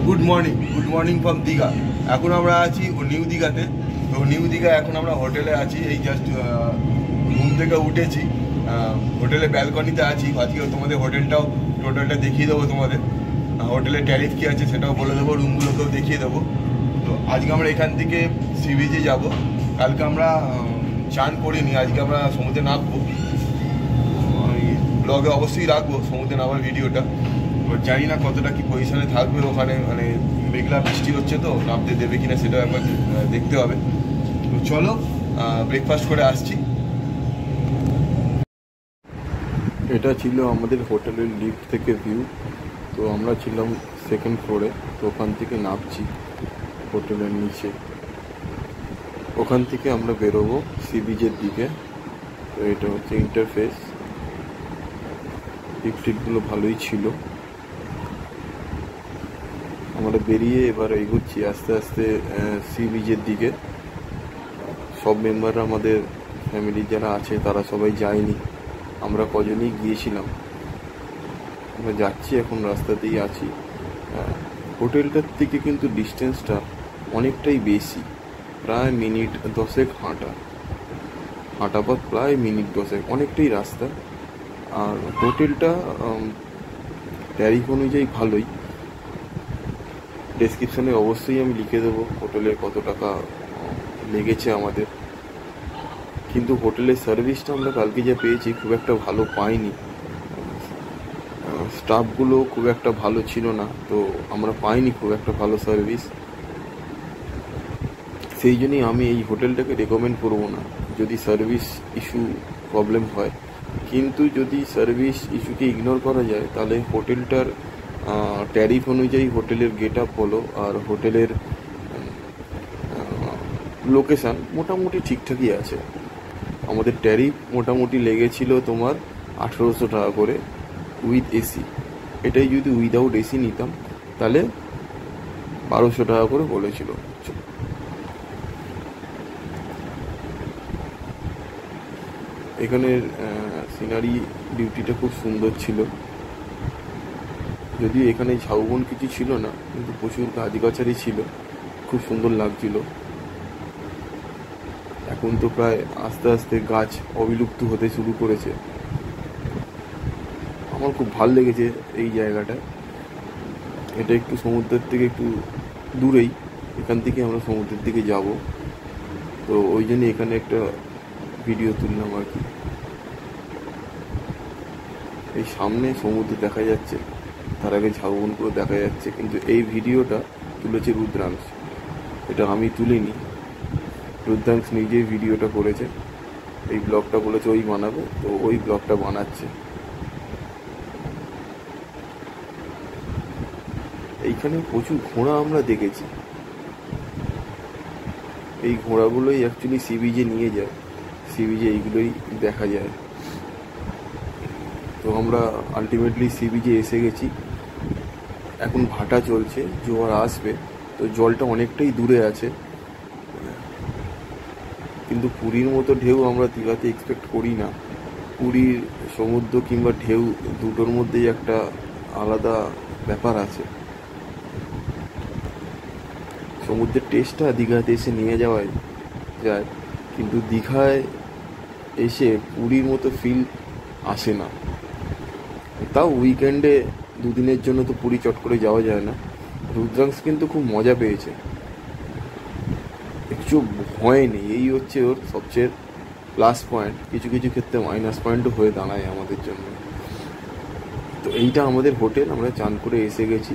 Good morning from Digha. এখন আমরা আছি নিউ দীঘাতে। তো নিউ দীঘা এখন আমরা হোটেলে আছি, এই জাস্ট ঘুম থেকে উঠেছি, হোটেলে ব্যালকনিতে আছি। আজকে তোমাদের টোটালটা দেখিয়ে দেবো, তোমাদের হোটেলের ট্যারিফ কী আছে সেটাও বলে দেবো, রুমগুলোকেও দেখিয়ে দেবো। তো আজকে আমরা এখান থেকে সি বিচে যাবো। কালকে আমরা চান করিনি, আজকে আমরা সমুদ্রে নামবো। আমি ব্লগে অবশ্যই রাখবো সমুদ্রে নামার ভিডিওটা। জানি না কতটা কি পজিশনে থাকবে ওখানে, মানে মেঘলা বৃষ্টি হচ্ছে, তো নামতে দেবে কিনা সেটাও একবার দেখতে হবে। তো চলো ব্রেকফাস্ট করে আসছি। এটা ছিল আমাদের হোটেলের লিফট থেকে ভিউ। তো আমরা ছিলাম সেকেন্ড ফ্লোরে, তো ওখান থেকে নামছি হোটেলের নিচে। ওখান থেকে আমরা বেরোবো সি বিচের দিকে। তো এটা হচ্ছে ইন্টারফেস। লিফটগুলো ভালোই ছিল। আমরা বেরিয়ে এবার এগোচ্ছি আস্তে আস্তে সি বিচের দিকে। সব মেম্বাররা, আমাদের ফ্যামিলি যারা আছে তারা সবাই যায়নি, আমরা কজনই গিয়েছিলাম। আমরা যাচ্ছি, এখন রাস্তাতেই আছি। হোটেলটার থেকে কিন্তু ডিস্টেন্সটা অনেকটাই বেশি, প্রায় মিনিট 10 হাঁটা পথ, প্রায় মিনিট 10, অনেকটাই রাস্তা। আর হোটেলটা ট্যারিফ অনুযায়ী ভালোই। ডেসক্রিপশনে অবশ্যই আমি লিখে দেবো হোটেলের কত টাকা লেগেছে আমাদের। কিন্তু হোটেলের সার্ভিসটা আমরা কালকে যা পেয়েছি খুব একটা ভালো পাইনি। স্টাফগুলো খুব একটা ভালো ছিল না, তো আমরা পাইনি খুব একটা ভালো সার্ভিস। সেই জন্যই আমি এই হোটেলটাকে রেকমেন্ড করবো না যদি সার্ভিস ইস্যু প্রবলেম হয়। কিন্তু যদি সার্ভিস ইস্যুকে ইগনোর করা যায় তাহলে হোটেলটার ট্যারিফ অনুযায়ী হোটেলের গেট আপ বলো আর হোটেলের লোকেশান মোটামুটি ঠিকঠাকই আছে। আমাদের ট্যারিফ মোটামুটি লেগেছিল তোমার 1800 টাকা করে উইথ এসি। এটাই যদি উইদাউট এসি নিতাম তাহলে 1200 টাকা করে বলেছিল। এখানের সিনারি বিউটিটা খুব সুন্দর ছিল, যদিও এখানে ঝাউবন কিছু ছিল না, কিন্তু প্রচুর গাছগাছালি ছিল, খুব সুন্দর লাগছিল। এখন তো প্রায় আস্তে আস্তে গাছ অবিলুপ্ত হতে শুরু করেছে। আমার খুব ভালো লেগেছে এই জায়গাটা। এটা একটু সমুদ্রের থেকে একটু দূরেই, এখান থেকে আমরা সমুদ্রের দিকে যাব, তো ওই জন্য এখানে একটা ভিডিও তুললাম আর কি। এই সামনে সমুদ্র দেখা যাচ্ছে, তার আগে ঝাউবনগুলো দেখা যাচ্ছে, কিন্তু এই ভিডিওটা তুলেছে রুদ্রাংশ, এটা আমি তুলিনি। রুদ্রাংশ নিজেই ভিডিওটা করেছে, এই ব্লগটা বলেছে ওই বানাবে, তো ওই ব্লগটা বানাচ্ছে। এইখানে প্রচুর ঘোড়া আমরা দেখেছি। এই ঘোড়াগুলোই অ্যাকচুয়ালি সি বিচে নিয়ে যায়, সি বিচে এইগুলোই দেখা যায়। তো আমরা আলটিমেটলি সি বিচে এসে গেছি। এখন ভাটা চলছে, জোয়ার আসবে, তো জলটা অনেকটাই দূরে আছে। কিন্তু পুরীর মতো ঢেউ আমরা দীঘাতে এক্সপেক্ট করি না। পুরীর সমুদ্র কিংবা ঢেউ দুটোর মধ্যেই একটা আলাদা ব্যাপার আছে। সমুদ্রের টেস্টটা দীঘাতে এসে নিয়ে যাওয়াই যায়, কিন্তু দীঘায় এসে পুরীর মতো ফিল আসে না। তাও উইকেন্ডে দুদিনের জন্য তো পুরী চট করে যাওয়া যায় না। রুদ্রাংশ কিন্তু খুব মজা পেয়েছে, কিছু ভয় নেই, এই হচ্ছে ওর সবচেয়ে প্লাস পয়েন্ট। কিছু কিছু ক্ষেত্রে মাইনাস পয়েন্টও হয়ে দাঁড়ায় আমাদের জন্য। তো এইটা আমাদের হোটেল, আমরা চান করে এসে গেছি।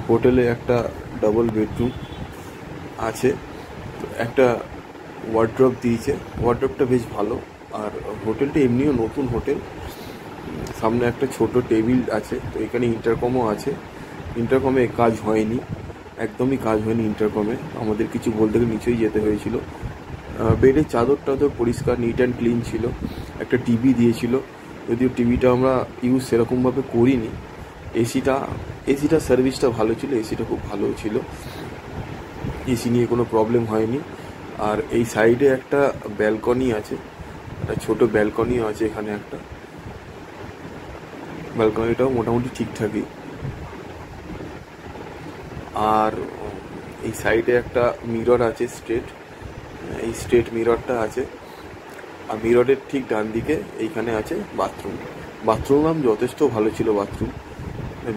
হোটেলে একটা ডাবল বেডরুম আছে, তো একটা ওয়ার্ড্রপ দিয়েছে, ওয়ার্ড্রপটা বেশ ভালো। আর হোটেলটা এমনিও নতুন হোটেল। সামনে একটা ছোট টেবিল আছে, তো এখানে ইন্টারকমও আছে। ইন্টারকমে কাজ হয়নি, একদমই কাজ হয়নি ইন্টারকমে, আমাদের কিছু বলতে গেলে নিচেই যেতে হয়েছিল। বেডের চাদর টাদর পরিষ্কার, নিট অ্যান্ড ক্লিন ছিল। একটা টিভি দিয়েছিল, যদিও টিভিটা আমরা ইউজ সেরকমভাবে করিনি। এসিটা সার্ভিসটা ভালো ছিল, এসিটা খুব ভালো ছিল, এসি নিয়ে কোনো প্রবলেম হয়নি। আর এই সাইডে একটা ব্যালকনি আছে, একটা ছোট ব্যালকনিও আছে এখানে একটা। ব্যালকনিটাও মোটামুটি ঠিকঠাকই। আর এই সাইডে একটা মিরর আছে স্ট্রেট, এই স্ট্রেট মিররটা আছে। আর মিররের ঠিক ডান দিকে এইখানে আছে বাথরুম। বাথরুম যথেষ্ট ভালো ছিল। বাথরুম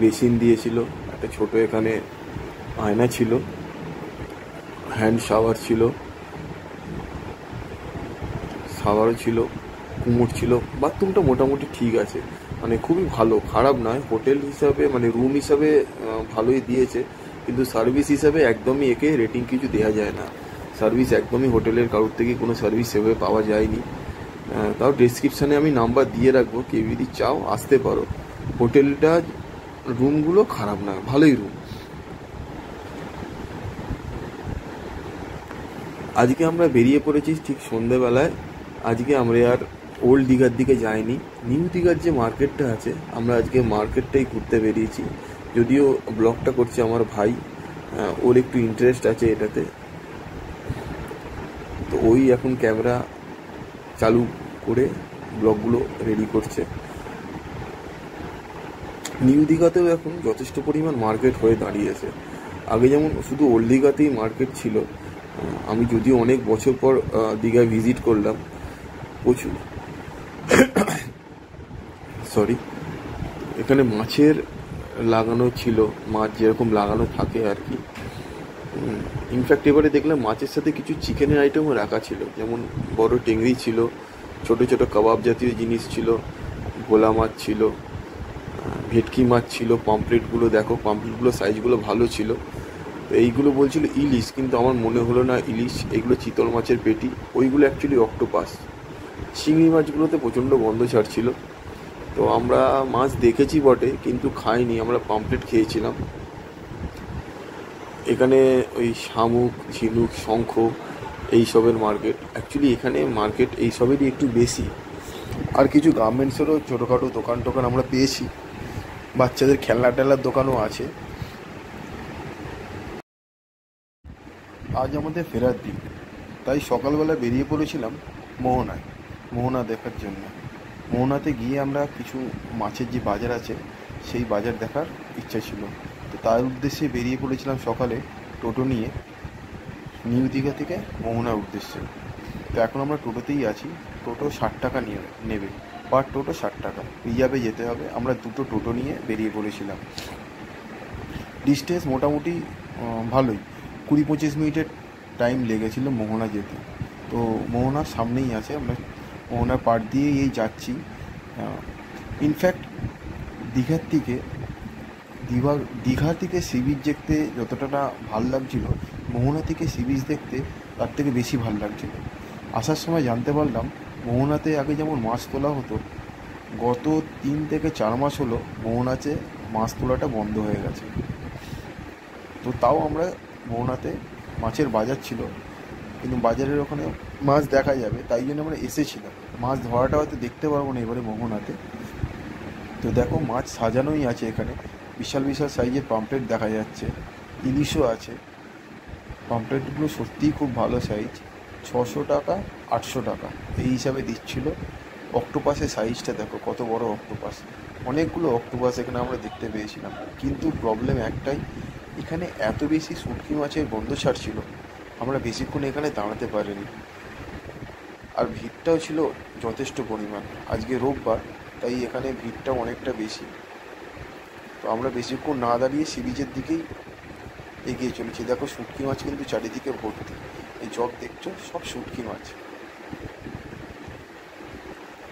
বেসিন দিয়েছিল, একটা ছোট এখানে আয়না ছিল, হ্যান্ড শাওয়ার ছিল, শাওয়ারও ছিল, কুমোর ছিল। বাথরুমটা মোটামুটি ঠিক আছে, মানে খুবই ভালো, খারাপ নয়। হোটেল হিসাবে মানে রুম হিসাবে ভালোই দিয়েছে, কিন্তু সার্ভিস হিসাবে একদমই একে রেটিং কিছু দেওয়া যায় না। সার্ভিস একদমই হোটেলের কারোর থেকে কোনো সার্ভিস সেভাবে পাওয়া যায়নি। তাও ডেসক্রিপশানে আমি নাম্বার দিয়ে রাখবো, কেউ যদি চাও আসতে পারো। হোটেলটা রুমগুলো খারাপ না, ভালোই রুম। আজকে আমরা বেরিয়ে পড়েছি ঠিক সন্ধেবেলায়। আজকে আমরা আর ওল্ড দীঘার দিকে যাইনি, নিউ দীঘার যে মার্কেটটা আছে আমরা আজকে মার্কেটটাই ঘুরতে বেরিয়েছি। যদিও ব্লগটা করছে আমার ভাই, ওর একটু ইন্টারেস্ট আছে এটাতে, তো ওই এখন ক্যামেরা চালু করে ব্লগগুলো রেডি করছে। নিউ দীঘাতেও এখন যথেষ্ট পরিমাণ মার্কেট হয়ে দাঁড়িয়েছে। আগে যেমন শুধু ওল্ড দীঘাতেই মার্কেট ছিল, আমি যদিও অনেক বছর পর দীঘায় ভিজিট করলাম, প্রচুর সরি এখানে মাছের লাগানো ছিল, মাছ যেরকম লাগানো থাকে আর কি। ইনফ্যাক্ট এবারে দেখলাম মাছের সাথে কিছু চিকেনের আইটেমও রাখা ছিল, যেমন বড় টেংরি ছিল, ছোট ছোট কাবাব জাতীয় জিনিস ছিল, ভোলা মাছ ছিল, ভেটকি মাছ ছিল। পমফ্রেটগুলো দেখো, পমফ্রেটগুলো সাইজগুলো ভালো ছিল। তো এইগুলো বলছিল ইলিশ, কিন্তু আমার মনে হলো না ইলিশ, এগুলো চিতল মাছের পেটি, ওইগুলো অ্যাকচুয়ালি অক্টোপাস। চিংড়ি মাছগুলোতে প্রচণ্ড গন্ধ ছাড়ছিল। তো আমরা মাছ দেখেছি বটে, কিন্তু খাইনি, আমরা পমফ্রেট খেয়েছিলাম। এখানে ওই শামুক, ঝিনুক, শঙ্খ এইসবের মার্কেট। অ্যাকচুয়ালি এখানে মার্কেট এইসবেরই একটু বেশি। আর কিছু গার্মেন্টসেরও ছোটোখাটো দোকান টোকান আমরা পেয়েছি, বাচ্চাদের খেলনা টেলনার দোকানও আছে। আজ আমাদের ফেরার দিন, তাই সকালবেলা বেরিয়ে পড়েছিলাম মোহনায়, মোহনা দেখার জন্য। মোহনাতে গিয়ে আমরা কিছু মাছের যে বাজার আছে সেই বাজার দেখার ইচ্ছা ছিল, তো তার উদ্দেশ্যে বেরিয়ে পড়েছিলাম সকালে টোটো নিয়ে নিউ দীঘা থেকে মোহনার উদ্দেশ্যে। তো এখন আমরা টোটোতেই আছি। টোটো 60 টাকা নেবে, পার টোটো 60 টাকা। রিজার্ভে যেতে হবে। আমরা দুটো টোটো নিয়ে বেরিয়ে পড়েছিলাম। ডিস্টেন্স মোটামুটি ভালোই, 20-25 মিনিটের টাইম লেগেছিল মোহনা যেতে। তো মোহনার সামনেই আছে, আমরা মোহনার পাড় দিয়েই এই যাচ্ছি। ইনফ্যাক্ট দীঘার থেকে সি বিচ দেখতে যতটা না ভাল লাগছিল, মোহনা থেকে সি বিচ দেখতে তার থেকে বেশি ভাল লাগছিল। আসার সময় জানতে পারলাম মোহনাতে আগে যেমন মাছ তোলা হতো, গত 3 থেকে 4 মাস হলো মোহনাতে মাছ তোলাটা বন্ধ হয়ে গেছে। তো তাও আমরা মোহনাতে মাছের বাজার ছিল, কিন্তু বাজারের ওখানে মাছ দেখা যাবে, তাই জন্য আমরা এসেছিলাম। মাছ ধরাটা হয়তো দেখতে পারবো না এবারে মোহনাতে। তো দেখো মাছ সাজানোই আছে এখানে, বিশাল বিশাল সাইজের পমফ্রেট দেখা যাচ্ছে, ইলিশও আছে। পমফ্রেটগুলো সত্যিই খুব ভালো সাইজ, 600 টাকা 800 টাকা এই হিসাবে দিচ্ছিল। অক্টোপাসের সাইজটা দেখো কত বড় অক্টোপাস, অনেকগুলো অক্টোপাস এখানে আমরা দেখতে পেয়েছিলাম। কিন্তু প্রবলেম একটাই, এখানে এত বেশি শুটকি মাছের গন্ধ ছাড়ছিল, আমরা বেশিক্ষণ এখানে দাঁড়াতে পারিনি। আর ভিড়টাও ছিল যথেষ্ট পরিমাণ। আজকে রোববার, তাই এখানে ভিড়টাও অনেকটা বেশি। তো আমরা বেশিক্ষণ না দাঁড়িয়ে সি বিচের দিকেই এগিয়ে চলেছি। দেখো শুটকি মাছ কিন্তু চারিদিকে ভর্তি, এই জগ দেখছো সব শুটকি মাছ।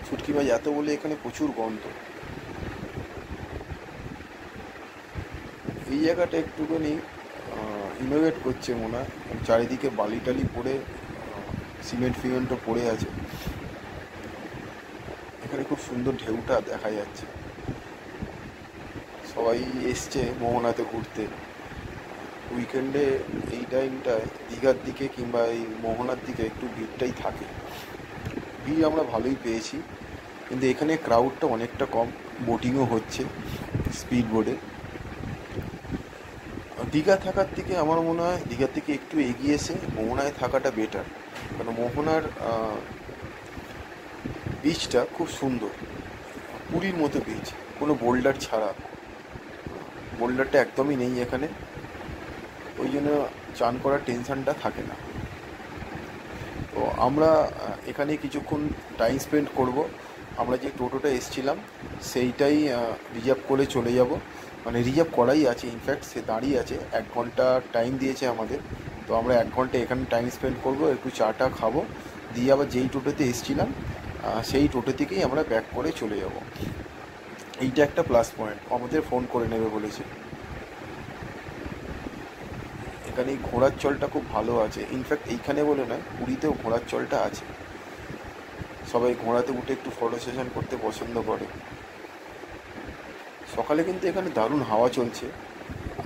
শুটকি মাছ এত বলে এখানে প্রচুর গন্ধ। এই জায়গাটা একটুখানি ইনোভেট করছে মনে হয়, চারিদিকে বালি টালি পড়ে, সিমেন্ট ফিমেন্টও পড়ে আছে। এখানে খুব সুন্দর ঢেউটা দেখা যাচ্ছে। সবাই এসছে মোহনাতে ঘুরতে। উইকেন্ডে এই টাইমটায় দীঘার দিকে কিংবা এই মোহনার দিকে একটু ভিড়টাই থাকে। ভিড় আমরা ভালোই পেয়েছি, কিন্তু এখানে ক্রাউডটা অনেকটা কম। বোটিংও হচ্ছে স্পিড বোটে। দীঘা থাকার থেকে আমার মনে হয় দীঘা থেকে একটু এগিয়ে এসে মোহনায় থাকাটা বেটার, কারণ মোহনার বিচটা খুব সুন্দর, পুরীর মতো বিচ, কোনো বোল্ডার ছাড়া। বোল্ডারটা একদমই নেই এখানে। ওই জন্য চান করার টেনশানটা থাকে না। তো আমরা এখানে কিছুক্ষণ টাইম স্পেন্ড করব। আমরা যে টোটোটা এসেছিলাম সেইটাই রিজার্ভ করে চলে যাব, মানে রিজার্ভ করাই আছে, ইনফ্যাক্ট সে দাঁড়িয়ে আছে, 1 ঘন্টা টাইম দিয়েছে আমাদের। তো আমরা 1 ঘন্টা এখানে টাইম স্পেন্ড করব, একটু চাটা খাবো, দিয়ে আবার যেই টোটোতে এসেছিলাম সেই টোটো থেকেই আমরা ব্যাক করে চলে যাব। এইটা একটা প্লাস পয়েন্ট, আমাদের ফোন করে নেবে বলেছে। এখানে এই ঘোড়ার চলটা খুব ভালো আছে, ইনফ্যাক্ট এইখানে বলে নয়, পুরীতেও ঘোড়ার চলটা আছে। সবাই ঘোড়াতে উঠে একটু ফটো সেশন করতে পছন্দ করে। সকালে কিন্তু এখানে দারুণ হাওয়া চলছে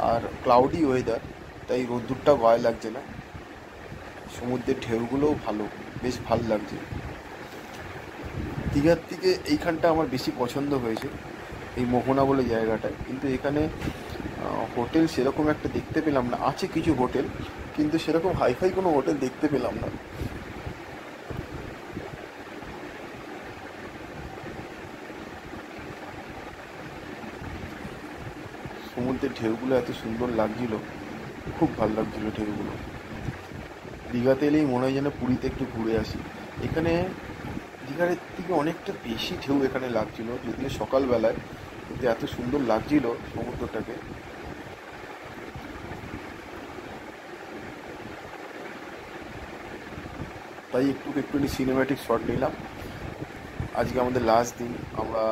আর ক্লাউডি ওয়েদার, তাই রোদ্দুরটা গায়ে লাগছে না। সমুদ্রের ঢেউগুলোও ভালো, বেশ ভালো লাগছে। দীঘার থেকে এইখানটা আমার বেশি পছন্দ হয়েছে, এই মোহনা বলে জায়গাটায়। কিন্তু এখানে হোটেল সেরকম একটা দেখতে পেলাম না, আছে কিছু হোটেল কিন্তু সেরকম হাইফাই কোনো হোটেল দেখতে পেলাম না। সমুদ্রের ঢেউগুলো এত সুন্দর লাগছিল, খুব ভালো লাগছিল ঢেউগুলো। দীঘাতে এলেই মনে হয় যেন পুরীতে একটু ঘুরে আসি। এখানে দীঘার থেকে অনেকটা বেশি ঢেউ এখানে লাগছিল, যদিও সকালবেলায়, কিন্তু এত সুন্দর লাগছিল সমুদ্রটাকে। তাই একটুখানি সিনেম্যাটিক শট নিলাম। আজকে আমাদের লাস্ট দিন, আমরা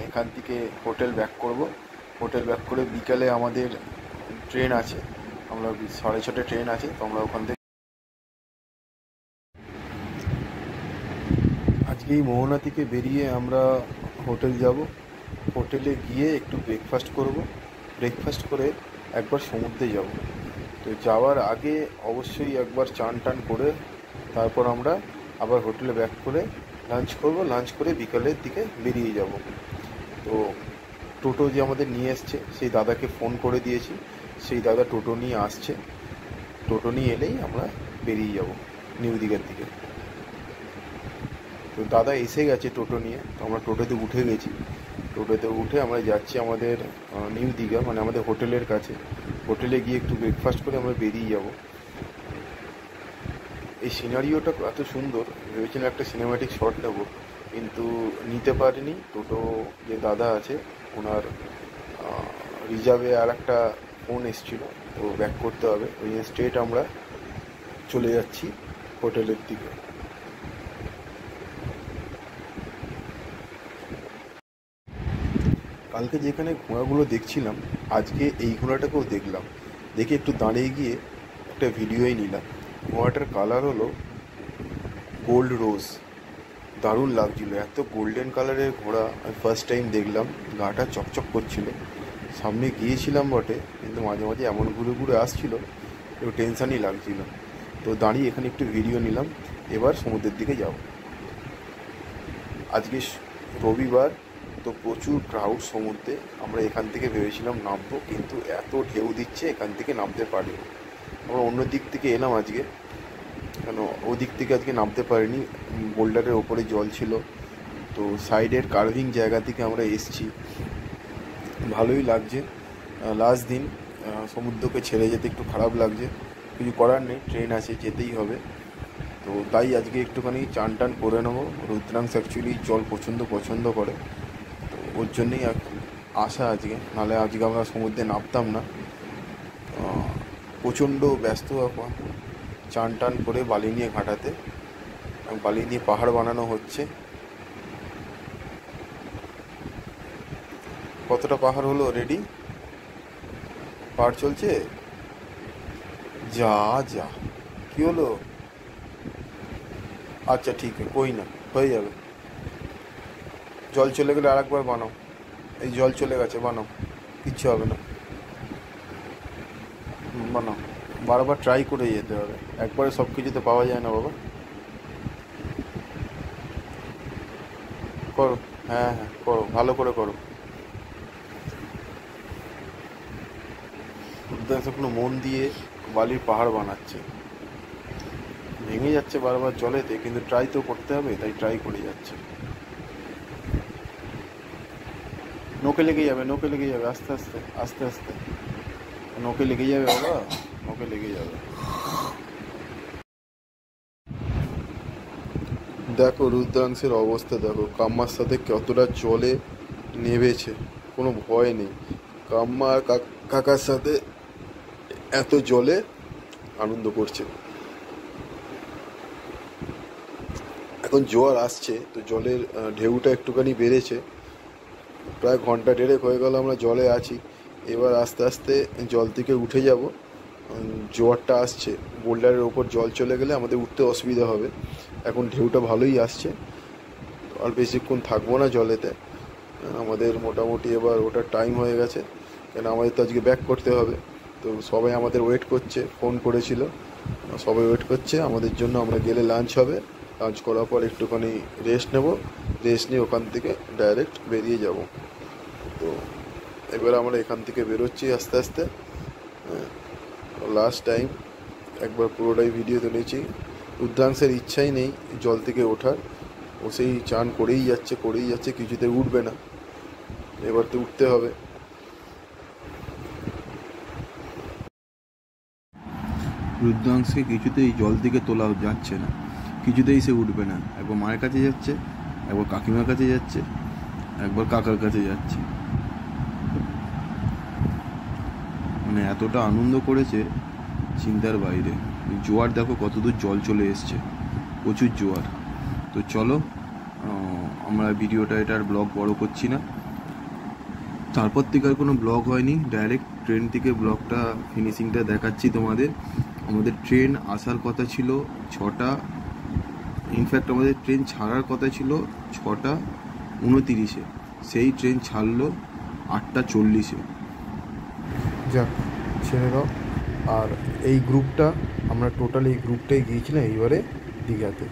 এখান থেকে হোটেল ব্যাক করব। হোটেল ব্যাক করে বিকালে আমাদের ট্রেন আছে, আমরা 6:30 ট্রেন আছে, তো আমরা ওখান থেকে আজকে এই মোহনা থেকে বেরিয়ে আমরা হোটেল যাব। হোটেলে গিয়ে একটু ব্রেকফাস্ট করব, ব্রেকফাস্ট করে একবার সমুদ্রে যাব। তো যাওয়ার আগে অবশ্যই একবার চান টান করে তারপর আমরা আবার হোটেলে ব্যাক করে লাঞ্চ করব। লাঞ্চ করে বিকালের দিকে বেরিয়ে যাব। তো টোটো যে আমাদের নিয়ে এসছে সেই দাদাকে ফোন করে দিয়েছি, সেই দাদা টোটো নিয়ে আসছে। টোটো নিয়ে এলেই আমরা বেরিয়ে যাব নিউ দীঘার দিকে। তো দাদা এসে গেছে টোটো নিয়ে, তো আমরা টোটোতে উঠে গেছি। টোটোতে উঠে আমরা যাচ্ছি আমাদের নিউ দীঘা, মানে আমাদের হোটেলের কাছে। হোটেলে গিয়ে একটু ব্রেকফাস্ট করে আমরা বেরিয়ে যাব। এই সিনারিওটা এত সুন্দর, ভেবেছিলাম একটা সিনেম্যাটিক শট নেবো, কিন্তু নিতে পারিনি। টোটো যে দাদা আছে ওনার রিজার্ভে আর একটা ফোন এসেছিলো, তো ব্যাক করতে হবে। ওই স্ট্রেট আমরা চলে যাচ্ছি হোটেলের দিকে। কালকে যেখানে ঘোড়াগুলো দেখছিলাম, আজকে এই ঘোড়াটাকেও দেখলাম। দেখে একটু দাঁড়িয়ে গিয়ে একটা ভিডিওই নিলাম। ঘোড়াটার কালার হলো গোল্ড রোজ, দারুণ লাগছিল। এত গোল্ডেন কালারের ঘোড়া আমি ফার্স্ট টাইম দেখলাম। গাটা চকচক করছিল। সামনে গিয়েছিলাম বটে, কিন্তু মাঝে মাঝে এমন ঘুরে ঘুরে আসছিল, একটু টেনশানই লাগছিল। তো দাঁড়িয়ে এখানে একটু ভিডিও নিলাম। এবার সমুদ্রের দিকে যাব। আজকে রবিবার, তো প্রচুর ক্রাউড সমুদ্রে। আমরা এখান থেকে ভেবেছিলাম নামবো, কিন্তু এত ঢেউ দিচ্ছে এখান থেকে নামতে পারিনি। আমরা অন্য দিক থেকে এলাম আজকে, কেন ওদিক থেকে আজকে নামতে পারিনি, বোল্ডারের ওপরে জল ছিল। তো সাইডের কার্ভিং জায়গা থেকে আমরা এসছি, ভালোই লাগছে। লাস্ট দিন সমুদ্রকে ছেড়ে যেতে একটু খারাপ লাগছে, কিছু করার নেই, ট্রেন আছে, যেতেই হবে। তো তাই আজকে একটুখানি চান টান করে নেবো। রুদ্রাংশ অ্যাকচুয়ালি জল পছন্দ করে, তো ওর জন্যেই আসা আজকে, নাহলে আজকে আমরা সমুদ্রে নামতাম না। প্রচণ্ড ব্যস্ত এখন, চান টান করে বালি নিয়ে ঘাটাতে, বালি নিয়ে পাহাড় বানানো হচ্ছে। কতটা পাহাড় হলো রেডি? পাহাড় চলছে, যা যা কি হলো? আচ্ছা ঠিক আছে, কই না, হয়ে যাবে। জল চলে গেলে আর একবার বানাও। এই জল চলে গেছে, বানাও, কিচ্ছু হবে না, বানাও। বারবার ট্রাই করে যেতে হবে, একবারে সব কিছু তো পাওয়া যায় না বাবা। করো, হ্যাঁ হ্যাঁ করো, ভালো করে করো। রুদ্রাংশ কোনো মন দিয়ে বালির পাহাড় বানাচ্ছে, ভেঙে যাচ্ছে বারবার জলেতে, কিন্তু ট্রাই তো করতে হবে, তাই ট্রাই করে যাচ্ছে। নোকে লেগে যাবে, নোকে লেগে যাবে, আস্তে আস্তে আস্তে আস্তে, নোকে লেগে যাবে বাবা। নখে লেগে যাবে। দেখো রুদ্রাংশের অবস্থা দেখো, কাম্মার সাথে কতটা জলে নেমেছে, কোনো ভয় নেই। কাম্মা আর কাকার সাথে এত জলে আনন্দ করছে। এখন জোয়ার আসছে, তো জলের ঢেউটা একটুখানি বেড়েছে, প্রায় ঘন্টা দেড়েক হয়ে গেল আমরা জলে আছি। এবার আস্তে আস্তে জল থেকে উঠে যাব। জোয়ারটা আসছে, বোল্ডারের ওপর জল চলে গেলে আমাদের উঠতে অসুবিধা হবে। এখন ঢেউটা ভালোই আসছে, আর বেশিক্ষণ থাকবো না জলেতে। আমাদের মোটামুটি এবার ওটার টাইম হয়ে গেছে, কেন আমাদের তো আজকে ব্যাক করতে হবে। তো সবাই আমাদের ওয়েট করছে, ফোন করেছিল, সবাই ওয়েট করছে আমাদের জন্য। আমরা গেলে লাঞ্চ হবে, লাঞ্চ করার পর একটুখানি রেস্ট নেব, রেস্ট নিয়ে ওখান থেকে ডাইরেক্ট বেরিয়ে যাব। তো এবার আমরা এখান থেকে বেরোচ্ছি আস্তে আস্তে। লাস্ট টাইম একবার পুরোটাই ভিডিও তুলেছি। রুদ্রাংশের ইচ্ছাই নেই জল থেকে ওঠার, ও সেই চান করেই যাচ্ছে, কিছুতে উঠবে না। এবার তো উঠতে হবে। রুদ্রাংশকে কিছুতেই জল থেকে তোলা যাচ্ছে না, কিছুতেই সে উঠবে না। একবার মায়ের কাছে যাচ্ছে, একবার কাকিমার কাছে যাচ্ছে, একবার কাকার কাছে যাচ্ছে। মানে এতটা আনন্দ করেছে চিন্তার বাইরে। জোয়ার দেখো কতদূর জল চলে এসছে, প্রচুর জোয়ার। তো চলো, আমরা ভিডিওটা এটার ব্লগ বড় করছি না। তারপর থেকে আর কোনো ব্লগ হয়নি, ডাইরেক্ট ট্রেন থেকে ব্লগটা ফিনিশিংটা দেখাচ্ছি তোমাদের। আমাদের ট্রেন আসার কথা ছিল 6টা, ইনফ্যাক্ট আমাদের ট্রেন ছাড়ার কথা ছিল 6:29, সেই ট্রেন ছাড়লো 8:40। যাক, ছেড়ে দাও। আর এই গ্রুপটা, আমরা টোটাল এই গ্রুপটাই গিয়েছিলাম এইবারে দীঘাতে।